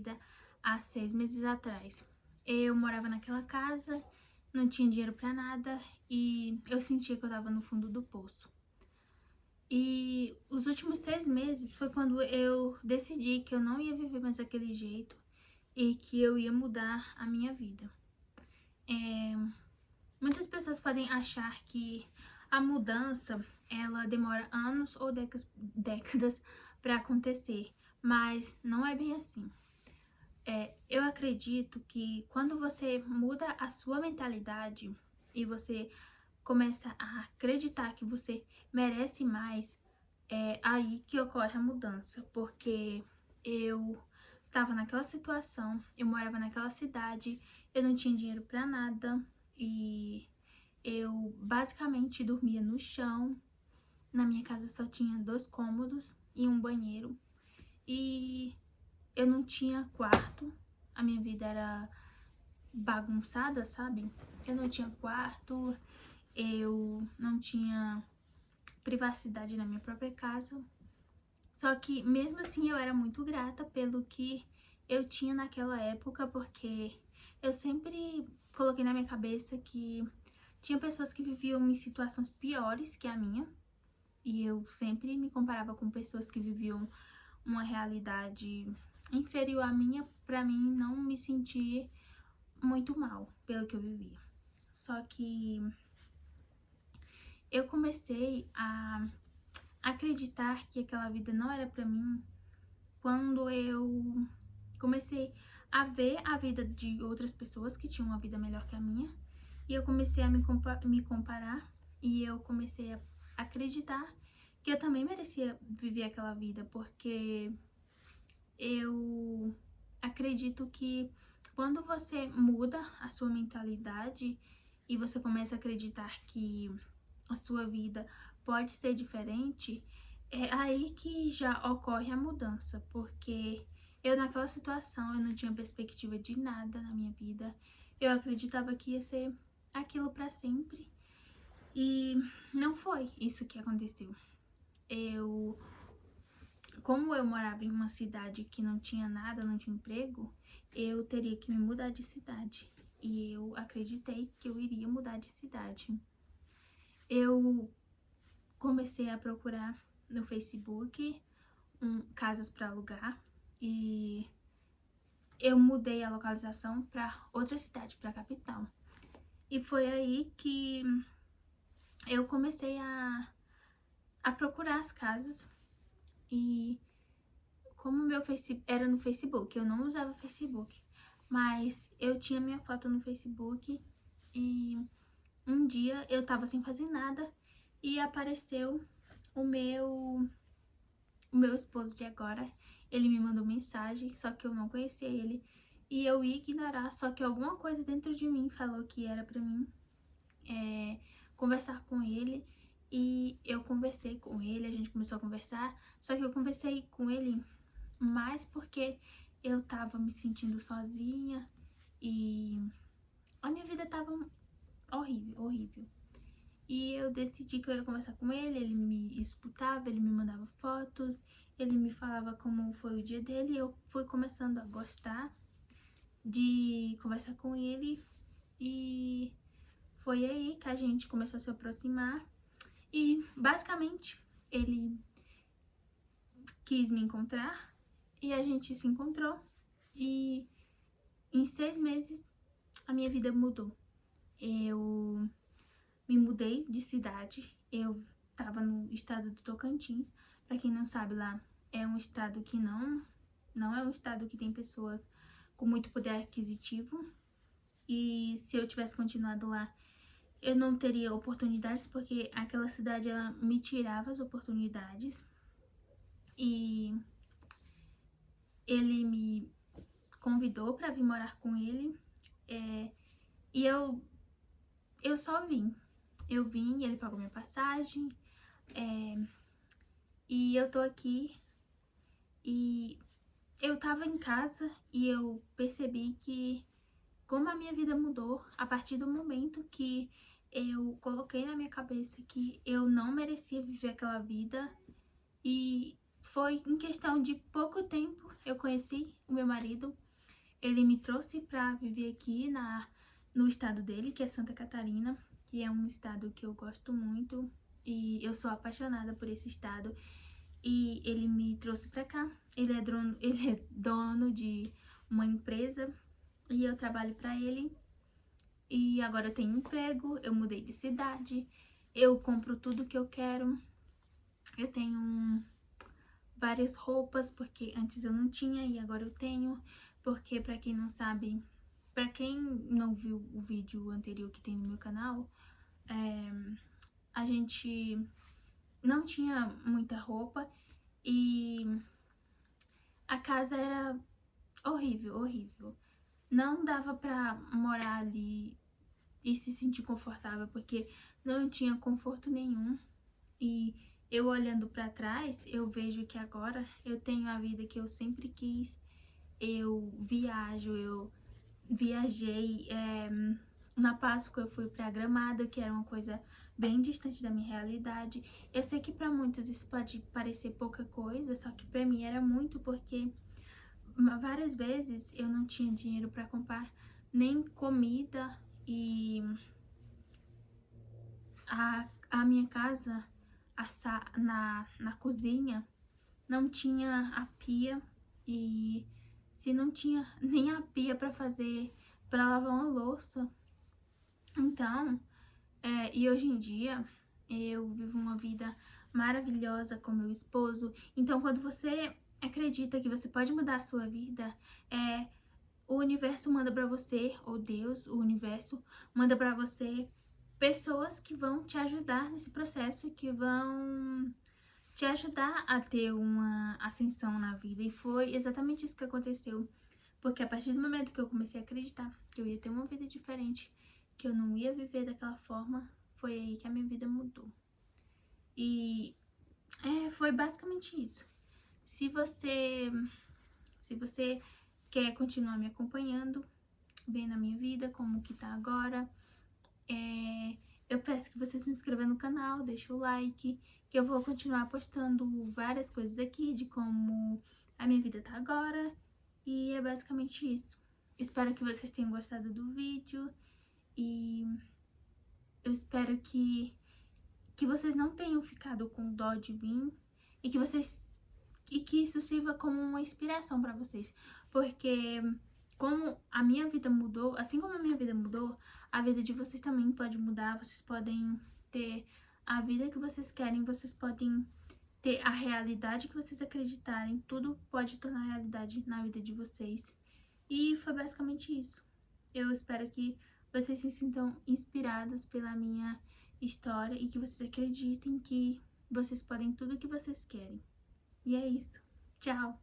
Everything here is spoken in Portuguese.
vida há 6 meses atrás. Eu morava naquela casa, não tinha dinheiro pra nada e eu sentia que eu tava no fundo do poço. E os últimos 6 meses foi quando eu decidi que eu não ia viver mais daquele jeito e que eu ia mudar a minha vida. Muitas pessoas podem achar que a mudança ela demora anos ou décadas para acontecer, mas não é bem assim. Eu acredito que quando você muda a sua mentalidade e você começa a acreditar que você merece mais, é aí que ocorre a mudança, porque eu tava naquela situação, eu morava naquela cidade, eu não tinha dinheiro pra nada e eu basicamente dormia no chão. Na minha casa só tinha 2 cômodos e um banheiro e eu não tinha quarto, a minha vida era bagunçada, sabe? Eu não tinha quarto, eu não tinha privacidade na minha própria casa. Só que mesmo assim eu era muito grata pelo que eu tinha naquela época, porque eu sempre coloquei na minha cabeça que tinha pessoas que viviam em situações piores que a minha, e eu sempre me comparava com pessoas que viviam uma realidade inferior à minha, pra mim não me sentir muito mal pelo que eu vivia. Só que eu comecei a acreditar que aquela vida não era pra mim quando eu comecei a ver a vida de outras pessoas que tinham uma vida melhor que a minha, e eu comecei a me comparar, e eu comecei a acreditar que eu também merecia viver aquela vida, porque eu acredito que quando você muda a sua mentalidade e você começa a acreditar que a sua vida pode ser diferente, é aí que já ocorre a mudança, porque eu naquela situação eu não tinha perspectiva de nada na minha vida, eu acreditava que ia ser aquilo pra sempre e não foi isso que aconteceu. Como eu morava em uma cidade que não tinha nada, não tinha emprego, eu teria que me mudar de cidade. E eu acreditei que eu iria mudar de cidade. Eu comecei a procurar no Facebook casas para alugar e eu mudei a localização para outra cidade, para a capital. E foi aí que eu comecei a procurar as casas. E como meu Facebook era no Facebook, eu não usava Facebook, mas eu tinha minha foto no Facebook e um dia eu tava sem fazer nada e apareceu o meu esposo de agora. Ele me mandou mensagem, só que eu não conhecia ele e eu ia ignorar, só que alguma coisa dentro de mim falou que era pra mim conversar com ele. E eu conversei com ele, a gente começou a conversar, só que eu conversei com ele mais porque eu tava me sentindo sozinha e a minha vida tava horrível, horrível. E eu decidi que eu ia conversar com ele, ele me escutava, ele me mandava fotos, ele me falava como foi o dia dele, e eu fui começando a gostar de conversar com ele e foi aí que a gente começou a se aproximar e basicamente ele quis me encontrar e a gente se encontrou e em 6 meses a minha vida mudou. Eu me mudei de cidade, eu tava no estado do Tocantins. Pra quem não sabe, lá é um estado que não é um estado que tem pessoas com muito poder aquisitivo. E se eu tivesse continuado lá, eu não teria oportunidades, porque aquela cidade ela me tirava as oportunidades. E ele me convidou pra vir morar com ele. E eu só vim. Eu vim, ele pagou minha passagem, e eu tô aqui. E eu tava em casa e eu percebi que como a minha vida mudou a partir do momento que eu coloquei na minha cabeça que eu não merecia viver aquela vida. E foi em questão de pouco tempo eu conheci o meu marido. Ele me trouxe para viver aqui no estado dele, que é Santa Catarina, que é um estado que eu gosto muito e eu sou apaixonada por esse estado. E ele me trouxe para cá. Ele é dono de uma empresa e eu trabalho para ele. E agora eu tenho emprego, eu mudei de cidade, eu compro tudo que eu quero. Eu tenho várias roupas, porque antes eu não tinha e agora eu tenho. Porque, pra quem não sabe, pra quem não viu o vídeo anterior que tem no meu canal, a gente não tinha muita roupa e a casa era horrível, horrível. Não dava pra morar ali e se sentir confortável, porque não tinha conforto nenhum. E eu olhando pra trás, eu vejo que agora eu tenho a vida que eu sempre quis. Eu viajo, eu viajei, na Páscoa eu fui pra Gramado, que era uma coisa bem distante da minha realidade. Eu sei que pra muitos isso pode parecer pouca coisa, só que pra mim era muito, porque várias vezes eu não tinha dinheiro pra comprar nem comida e a minha casa, na cozinha, não tinha a pia e se não tinha nem a pia pra lavar uma louça. Então, e hoje em dia eu vivo uma vida maravilhosa com meu esposo. Então, quando você acredita que você pode mudar a sua vida, o universo manda pra você, ou Deus, o universo, manda pra você pessoas que vão te ajudar nesse processo, que vão te ajudar a ter uma ascensão na vida. E foi exatamente isso que aconteceu. Porque a partir do momento que eu comecei a acreditar que eu ia ter uma vida diferente, que eu não ia viver daquela forma, foi aí que a minha vida mudou. E foi basicamente isso. Se você quer continuar me acompanhando, vendo a minha vida, como que tá agora, eu peço que você se inscreva no canal, deixe o like, que eu vou continuar postando várias coisas aqui de como a minha vida tá agora. E é basicamente isso. Espero que vocês tenham gostado do vídeo e eu espero que vocês não tenham ficado com dó de mim e que isso sirva como uma inspiração pra vocês, porque como a minha vida mudou, assim como a minha vida mudou, a vida de vocês também pode mudar. Vocês podem ter a vida que vocês querem, vocês podem ter a realidade que vocês acreditarem, tudo pode tornar realidade na vida de vocês. E foi basicamente isso. Eu espero que vocês se sintam inspirados pela minha história e que vocês acreditem que vocês podem tudo o que vocês querem. E é isso. Tchau!